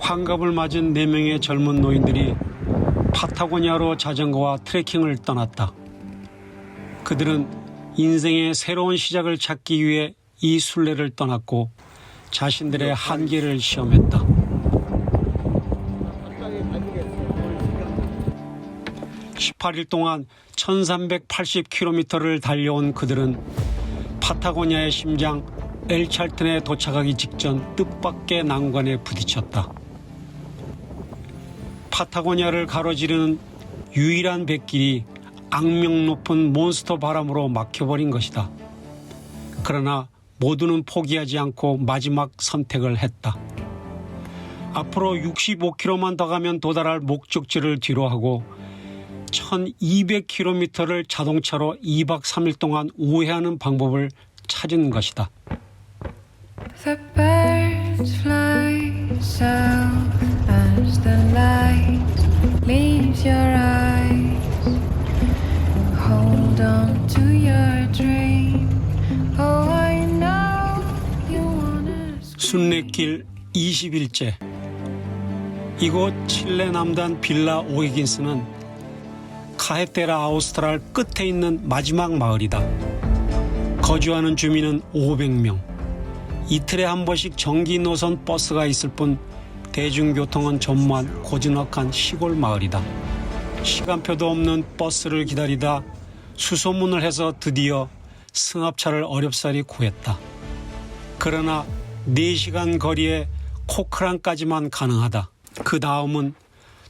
환갑을 맞은 4명의 젊은 노인들이 파타고니아로 자전거와 트레킹을 떠났다. 그들은 인생의 새로운 시작을 찾기 위해 이 순례를 떠났고 자신들의 한계를 시험했다. 18일 동안 1380km를 달려온 그들은 파타고니아의 심장 엘찰튼에 도착하기 직전 뜻밖의 난관에 부딪혔다. 파타고니아를 가로지르는 유일한 뱃길이 악명 높은 몬스터 바람으로 막혀버린 것이다. 그러나 모두는 포기하지 않고 마지막 선택을 했다. 앞으로 65km만 더 가면 도달할 목적지를 뒤로하고 1200km를 자동차로 2박 3일 동안 우회하는 방법을 찾은 것이다. The birds fly south as the light leaves your eyes. Hold on to your dream. Oh, I know you wanna 순례길 20일째. 이곳 칠레 남단 빌라 오히긴스는 카헤테라 아우스트랄 끝에 있는 마지막 마을이다. 거주하는 주민은 500명. 이틀에 한 번씩 정기 노선 버스가 있을 뿐 대중교통은 전무한 고즈넉한 시골 마을이다. 시간표도 없는 버스를 기다리다 수소문을 해서 드디어 승합차를 어렵사리 구했다. 그러나 4시간 거리에 코크란까지만 가능하다. 그 다음은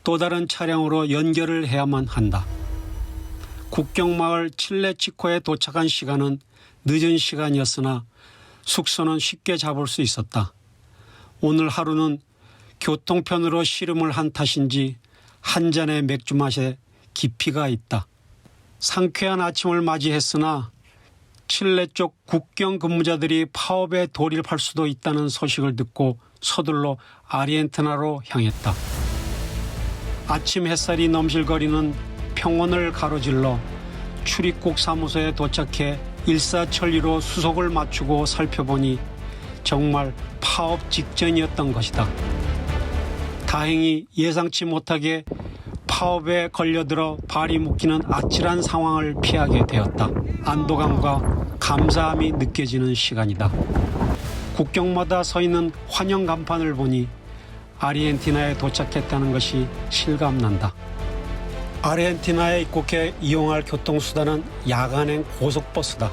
또 다른 차량으로 연결을 해야만 한다. 국경마을 칠레치코에 도착한 시간은 늦은 시간이었으나 숙소는 쉽게 잡을 수 있었다. 오늘 하루는 교통편으로 씨름을 한 탓인지 한 잔의 맥주 맛에 깊이가 있다. 상쾌한 아침을 맞이했으나 칠레 쪽 국경 근무자들이 파업에 돌입할 수도 있다는 소식을 듣고 서둘러 아르헨티나로 향했다. 아침 햇살이 넘실거리는 평원을 가로질러 출입국 사무소에 도착해 일사천리로 수속을 맞추고 살펴보니 정말 파업 직전이었던 것이다. 다행히 예상치 못하게 파업에 걸려들어 발이 묶이는 아찔한 상황을 피하게 되었다. 안도감과 감사함이 느껴지는 시간이다. 국경마다 서 있는 환영 간판을 보니 아르헨티나에 도착했다는 것이 실감난다. 아르헨티나에 입국해 이용할 교통수단은 야간행 고속버스다.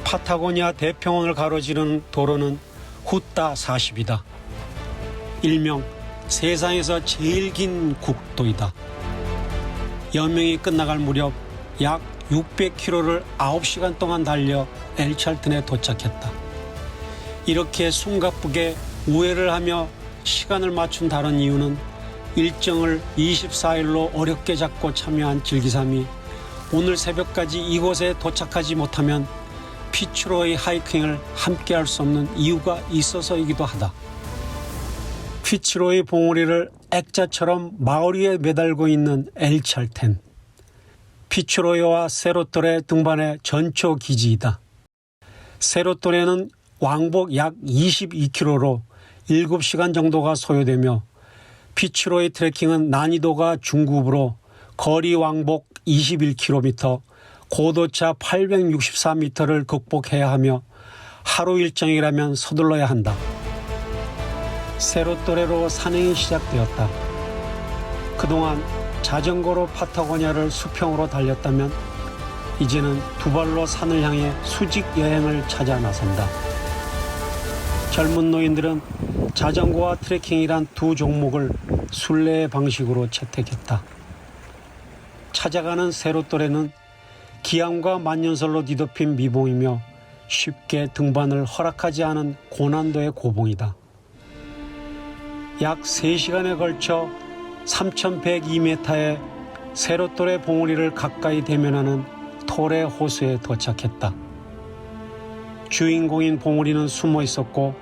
파타고니아 대평원을 가로지르는 도로는 후따 40이다. 일명 세상에서 제일 긴 국도이다. 연명이 끝나갈 무렵 약 600km를 9시간 동안 달려 엘찰튼에 도착했다. 이렇게 숨가쁘게 우회를 하며 시간을 맞춘 다른 이유는 일정을 24일로 어렵게 잡고 참여한 질기삼이 오늘 새벽까지 이곳에 도착하지 못하면 피츠로이 하이킹을 함께할 수 없는 이유가 있어서이기도 하다. 피츠로이 봉우리를 액자처럼 마을 위에 매달고 있는 엘찰텐. 피츠로이와 세로토레 등반의 전초 기지이다. 세로토레는 왕복 약 22km로 7시간 정도가 소요되며 피츠로이 트레킹은 난이도가 중급으로 거리 왕복 21km, 고도차 864m를 극복해야 하며 하루 일정이라면 서둘러야 한다. 세로토레로 산행이 시작되었다. 그동안 자전거로 파타고니아를 수평으로 달렸다면 이제는 두 발로 산을 향해 수직 여행을 찾아 나선다. 젊은 노인들은 자전거와 트레킹이란 두 종목을 순례의 방식으로 채택했다. 찾아가는 세로토레는 기암과 만년설로 뒤덮인 미봉이며 쉽게 등반을 허락하지 않은 고난도의 고봉이다. 약 3시간에 걸쳐 3102m의 세로토레 봉우리를 가까이 대면하는 토레 호수에 도착했다. 주인공인 봉우리는 숨어 있었고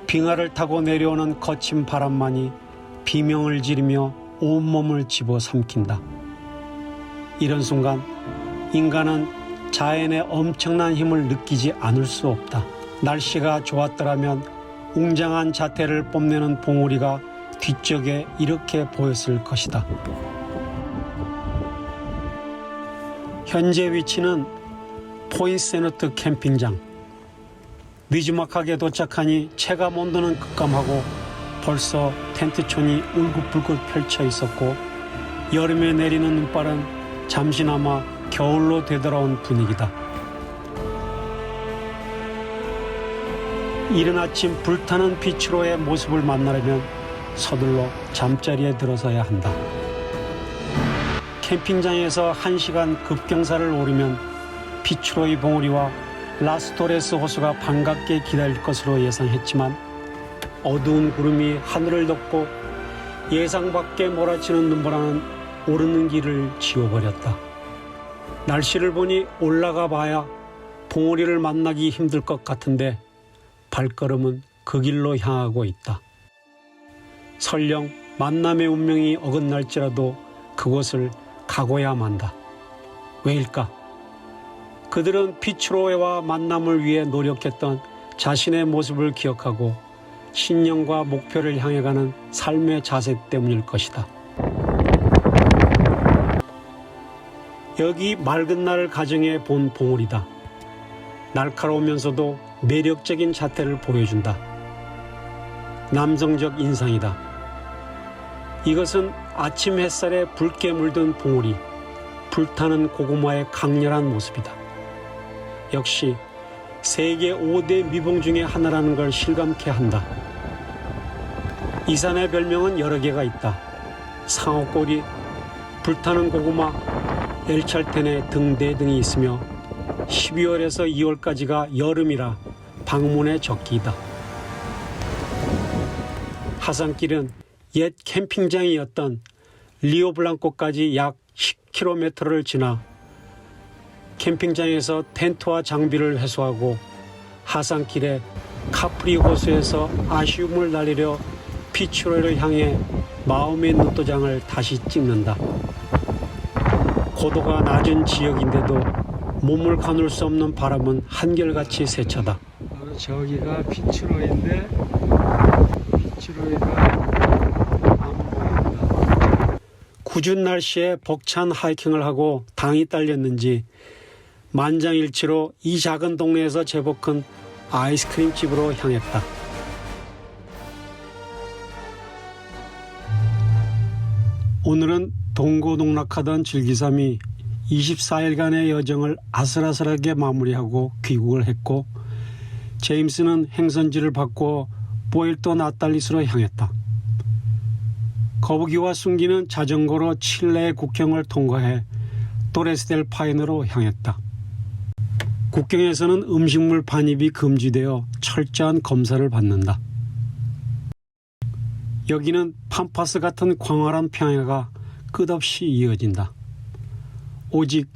빙하를 타고 내려오는 거친 바람만이 비명을 지르며 온몸을 집어삼킨다. 이런 순간 인간은 자연의 엄청난 힘을 느끼지 않을 수 없다. 날씨가 좋았더라면 웅장한 자태를 뽐내는 봉우리가 뒤쪽에 이렇게 보였을 것이다. 현재 위치는 포인세너트 캠핑장. 늦지막하게 도착하니 체감 온도는 급감하고 벌써 텐트촌이 울긋불긋 펼쳐 있었고 여름에 내리는 눈발은 잠시나마 겨울로 되돌아온 분위기다. 이른 아침 불타는 빛으로의 모습을 만나려면 서둘러 잠자리에 들어서야 한다. 캠핑장에서 1시간 급경사를 오르면 피츠로이 봉우리와 라스토레스 호수가 반갑게 기다릴 것으로 예상했지만 어두운 구름이 하늘을 덮고 예상 밖에 몰아치는 눈보라는 오르는 길을 지워버렸다. 날씨를 보니 올라가 봐야 봉우리를 만나기 힘들 것 같은데 발걸음은 그 길로 향하고 있다. 설령 만남의 운명이 어긋날지라도 그곳을 가고야 만다. 왜일까? 그들은 피츠로에와 만남을 위해 노력했던 자신의 모습을 기억하고 신념과 목표를 향해 가는 삶의 자세 때문일 것이다. 여기 맑은 날 가정에 본 봉우리다. 날카로우면서도 매력적인 자태를 보여준다. 남성적 인상이다. 이것은 아침 햇살에 붉게 물든 봉우리, 불타는 고구마의 강렬한 모습이다. 역시 세계 5대 미봉 중에 하나라는 걸 실감케 한다. 이 산의 별명은 여러 개가 있다. 상어꼬리, 불타는 고구마, 엘찰텐의 등대 등이 있으며 12월에서 2월까지가 여름이라 방문의 적기이다. 하산길은 옛 캠핑장이었던 리오블랑코까지 약 10km를 지나 캠핑장에서 텐트와 장비를 회수하고 하산길에 카프리 호수에서 아쉬움을 날리려 피츠로이를 향해 마음의 눈도장을 다시 찍는다. 고도가 낮은 지역인데도 몸을 가눌 수 없는 바람은 한결같이 세차다. 바로 저기가 피츠로이인데 피츠로이가 안 보인다. 궂은 날씨에 벅찬 하이킹을 하고 당이 딸렸는지 만장일치로 이 작은 동네에서 제법 큰 아이스크림 집으로 향했다. 오늘은 동고동락하던 줄기삼이 24일간의 여정을 아슬아슬하게 마무리하고 귀국을 했고 제임스는 행선지를 바꾸어 포에르토 나탈리스로 향했다. 거북이와 순기는 자전거로 칠레의 국경을 통과해 토레스델 파이너로 향했다. 국경에서는 음식물 반입이 금지되어 철저한 검사를 받는다. 여기는 팜파스 같은 광활한 평야가 끝없이 이어진다. 오직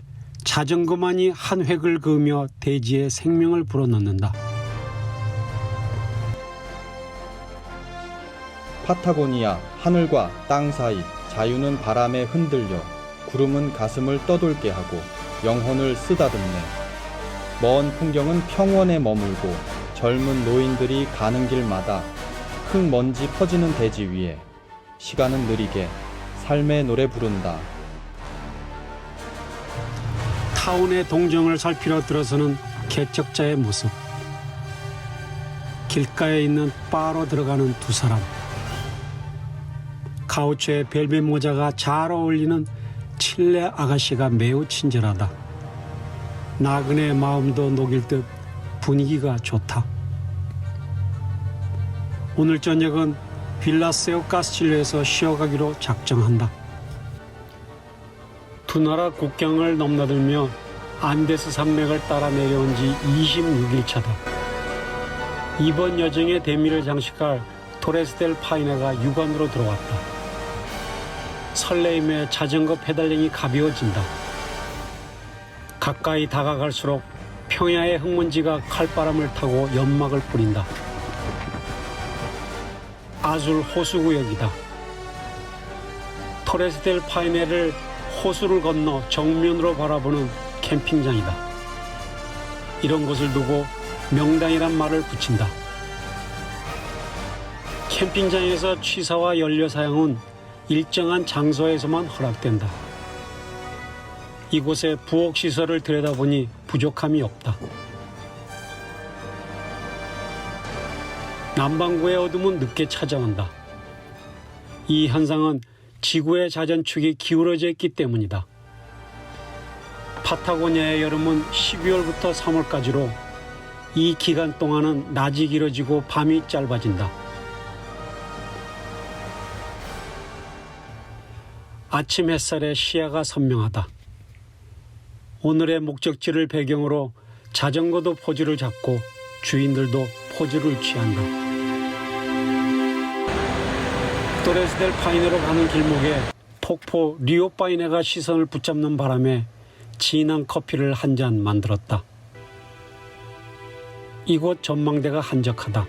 자전거만이 한 획을 그으며 대지에 생명을 불어넣는다. 파타고니아 하늘과 땅 사이 자유는 바람에 흔들려 구름은 가슴을 떠돌게 하고 영혼을 쓰다듬네. 먼 풍경은 평원에 머물고 젊은 노인들이 가는 길마다 흙먼지 퍼지는 대지 위에 시간은 느리게 삶의 노래 부른다. 타운의 동정을 살피러 들어서는 개척자의 모습. 길가에 있는 바로 들어가는 두 사람. 가우초의 벨벳 모자가 잘 어울리는 칠레 아가씨가 매우 친절하다. 나그네의 마음도 녹일 듯 분위기가 좋다. 오늘 저녁은 빌라세오 카스틸로에서 쉬어가기로 작정한다. 두 나라 국경을 넘나들며 안데스 산맥을 따라 내려온 지 26일차다. 이번 여정의 대미를 장식할 토레스델 파이네가 육안으로 들어왔다. 설레임에 자전거 페달링이 가벼워진다. 가까이 다가갈수록 평야의 흙먼지가 칼바람을 타고 연막을 뿌린다. 아술 호수구역이다. 토레스델 파이네를 호수를 건너 정면으로 바라보는 캠핑장이다. 이런 곳을 두고 명당이란 말을 붙인다. 캠핑장에서 취사와 연료 사용은 일정한 장소에서만 허락된다. 이곳의 부엌시설을 들여다보니 부족함이 없다. 남반구의 어둠은 늦게 찾아온다. 이 현상은 지구의 자전축이 기울어져 있기 때문이다. 파타고니아의 여름은 12월부터 3월까지로 이 기간 동안은 낮이 길어지고 밤이 짧아진다. 아침 햇살에 시야가 선명하다. 오늘의 목적지를 배경으로 자전거도 포즈를 잡고 주인들도 포즈를 취한다. 토레스델 파이네로 가는 길목에 폭포 리오 파이네가 시선을 붙잡는 바람에 진한 커피를 한 잔 만들었다. 이곳 전망대가 한적하다.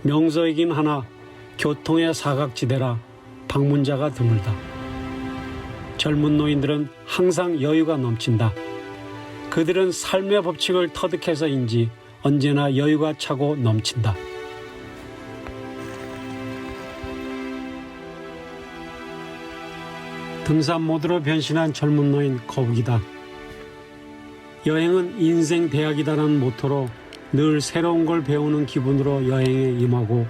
명소이긴 하나 교통의 사각지대라 방문자가 드물다. 젊은 노인들은 항상 여유가 넘친다. 그들은 삶의 법칙을 터득해서인지 언제나 여유가 차고 넘친다. 등산 모드로 변신한 젊은 노인 거북이다. 여행은 인생 대학이다라는 모토로 늘 새로운 걸 배우는 기분으로 여행에 임하고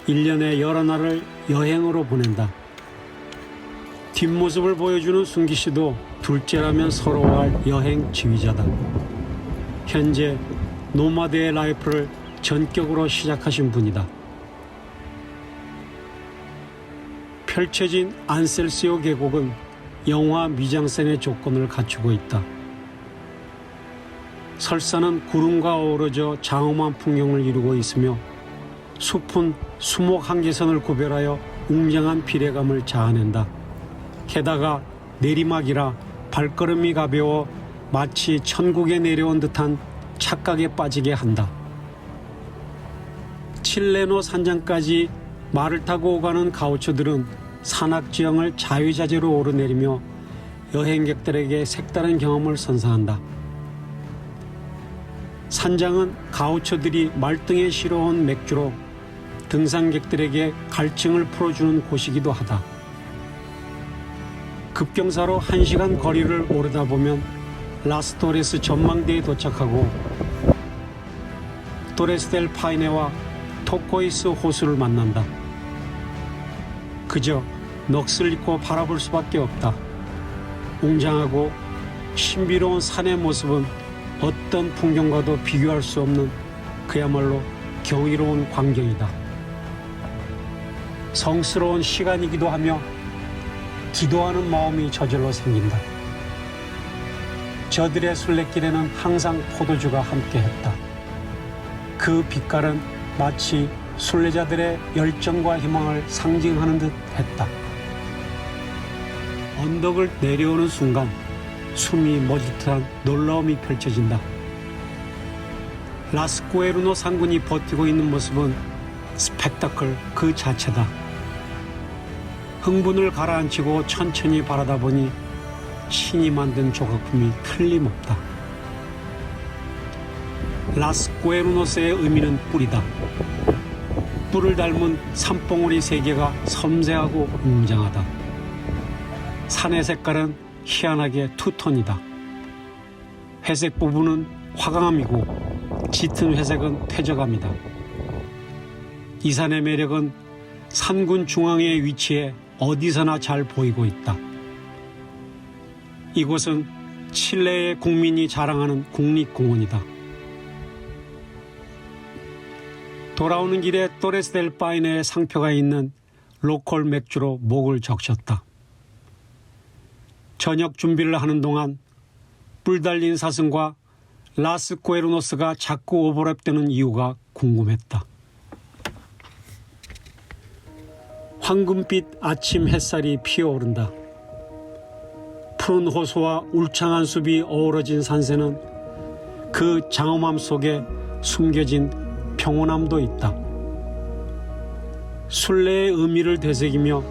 1년에 여러 날을 여행으로 보낸다. 뒷모습을 보여주는 순기 씨도 둘째라면 서러워할 여행 지휘자다. 현재 노마드의 라이프를 전격으로 시작하신 분이다. 펼쳐진 안셀시오 계곡은 영화 미장센의 조건을 갖추고 있다. 설산은 구름과 어우러져 장엄한 풍경을 이루고 있으며 숲은 수목 한계선을 구별하여 웅장한 비례감을 자아낸다. 게다가 내리막이라 발걸음이 가벼워 마치 천국에 내려온 듯한 착각에 빠지게 한다. 칠레노 산장까지 말을 타고 오가는 가우초들은 산악지형을 자유자재로 오르내리며 여행객들에게 색다른 경험을 선사한다. 산장은 가우초들이 말등에 실어온 맥주로 등산객들에게 갈증을 풀어주는 곳이기도 하다. 급경사로 1시간 거리를 오르다 보면 라스토레스 전망대에 도착하고 토레스델 파이네와 토코이스 호수를 만난다. 그저 넋을 잃고 바라볼 수밖에 없다. 웅장하고 신비로운 산의 모습은 어떤 풍경과도 비교할 수 없는 그야말로 경이로운 광경이다. 성스러운 시간이기도 하며 기도하는 마음이 저절로 생긴다. 저들의 순례길에는 항상 포도주가 함께했다. 그 빛깔은 마치 순례자들의 열정과 희망을 상징하는 듯 했다. 언덕을 내려오는 순간 숨이 멎을 듯한 놀라움이 펼쳐진다. 라스코에르노 산군이 버티고 있는 모습은 스펙타클 그 자체다. 흥분을 가라앉히고 천천히 바라다 보니 신이 만든 조각품이 틀림없다. 라스코에르노스의 의미는 뿔이다. 뿔을 닮은 산봉우리 3개가 섬세하고 웅장하다. 산의 색깔은 희한하게 투톤이다. 회색 부분은 화강암이고 짙은 회색은 퇴적암이다. 이 산의 매력은 산군 중앙에 위치해 어디서나 잘 보이고 있다. 이곳은 칠레의 국민이 자랑하는 국립공원이다. 돌아오는 길에 토레스델 파이네의 상표가 있는 로컬 맥주로 목을 적셨다. 저녁 준비를 하는 동안 뿔 달린 사슴과 라스코에르노스가 자꾸 오버랩되는 이유가 궁금했다. 황금빛 아침 햇살이 피어오른다. 푸른 호수와 울창한 숲이 어우러진 산세는 그 장엄함 속에 숨겨진 평온함도 있다. 순례의 의미를 되새기며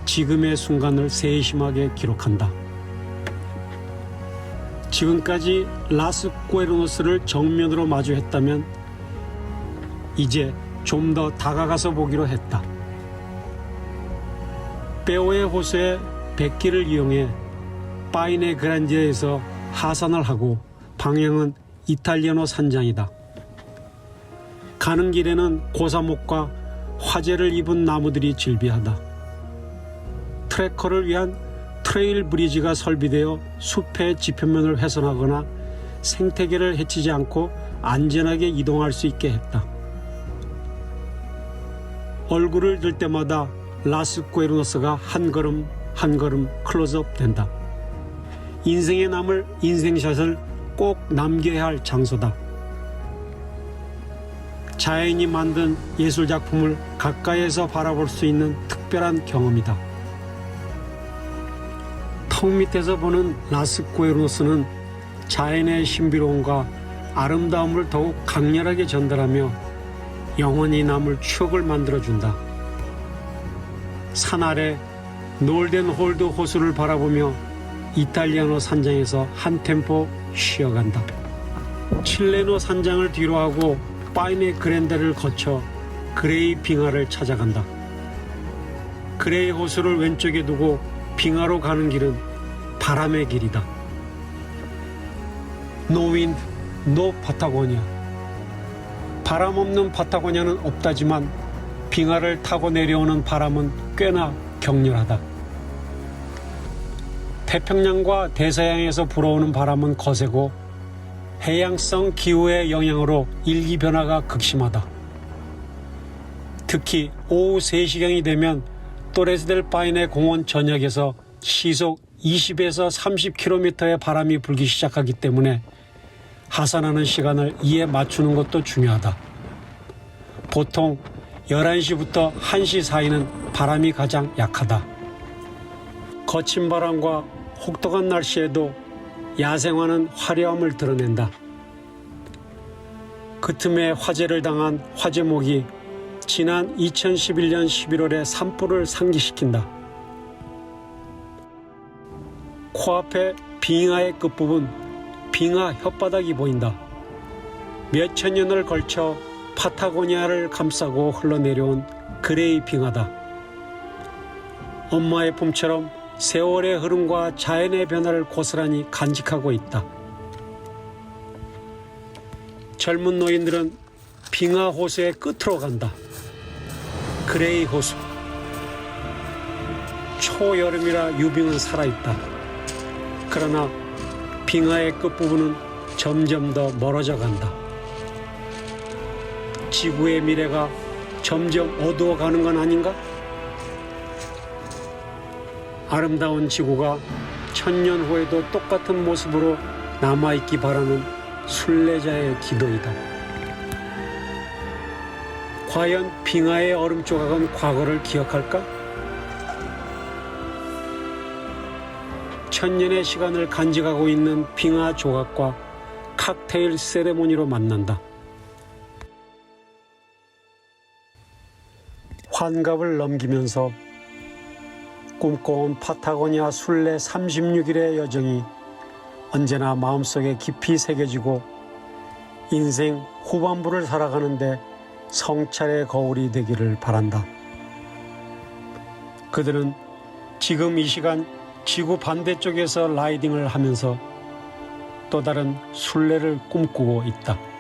지금의 순간을 세심하게 기록한다. 지금까지 라스코에르노스를 정면으로 마주했다면 이제 좀 더 다가가서 보기로 했다. 베오의 호수의 백기를 이용해 파이네 그란지에서 하산을 하고 방향은 이탈리아노 산장이다. 가는 길에는 고사목과 화재를 입은 나무들이 질비하다. 트레커를 위한 트레일 브리지가 설비되어 숲의 지표면을 훼손하거나 생태계를 해치지 않고 안전하게 이동할 수 있게 했다. 얼굴을 들 때마다 라스 구에르노스가 한 걸음 한 걸음 클로즈업 된다. 인생에 남을 인생샷을 꼭 남겨야 할 장소다. 자연이 만든 예술작품을 가까이에서 바라볼 수 있는 특별한 경험이다. 턱 밑에서 보는 라스 구에르노스는 자연의 신비로움과 아름다움을 더욱 강렬하게 전달하며 영원히 남을 추억을 만들어준다. 산 아래 놀덴 홀드 호수를 바라보며 이탈리아노 산장에서 한 템포 쉬어간다. 칠레노 산장을 뒤로하고 파이네 그랜데를 거쳐 그레이 빙하를 찾아간다. 그레이 호수를 왼쪽에 두고 빙하로 가는 길은 바람의 길이다. No wind, no 파타고니아. 바람 없는 파타고니아는 없다지만 빙하를 타고 내려오는 바람은 꽤나 격렬하다. 태평양과 대서양에서 불어오는 바람은 거세고 해양성 기후의 영향으로 일기 변화가 극심하다. 특히 오후 3시경이 되면 또레스델 파이네 공원 전역에서 시속 20에서 30km의 바람이 불기 시작하기 때문에 하산하는 시간을 이에 맞추는 것도 중요하다. 보통 11시부터 1시 사이는 바람이 가장 약하다. 거친 바람과 혹독한 날씨에도 야생화는 화려함을 드러낸다. 그 틈에 화재를 당한 화재목이 지난 2011년 11월에 산불을 상기시킨다. 코앞에 빙하의 끝부분, 빙하 혓바닥이 보인다. 몇천 년을 걸쳐 파타고니아를 감싸고 흘러내려온 그레이 빙하다. 엄마의 품처럼 세월의 흐름과 자연의 변화를 고스란히 간직하고 있다. 젊은 노인들은 빙하 호수의 끝으로 간다. 그레이 호수. 초여름이라 유빙은 살아있다. 그러나 빙하의 끝부분은 점점 더 멀어져 간다. 지구의 미래가 점점 어두워가는 건 아닌가? 아름다운 지구가 천년 후에도 똑같은 모습으로 남아있기 바라는 순례자의 기도이다. 과연 빙하의 얼음 조각은 과거를 기억할까? 천년의 시간을 간직하고 있는 빙하 조각과 칵테일 세레모니로 만난다. 환갑을 넘기면서 꿈꿔온 파타고니아 순례 36일의 여정이 언제나 마음속에 깊이 새겨지고 인생 후반부를 살아가는데 성찰의 거울이 되기를 바란다. 그들은 지금 이 시간 지구 반대쪽에서 라이딩을 하면서 또 다른 순례를 꿈꾸고 있다.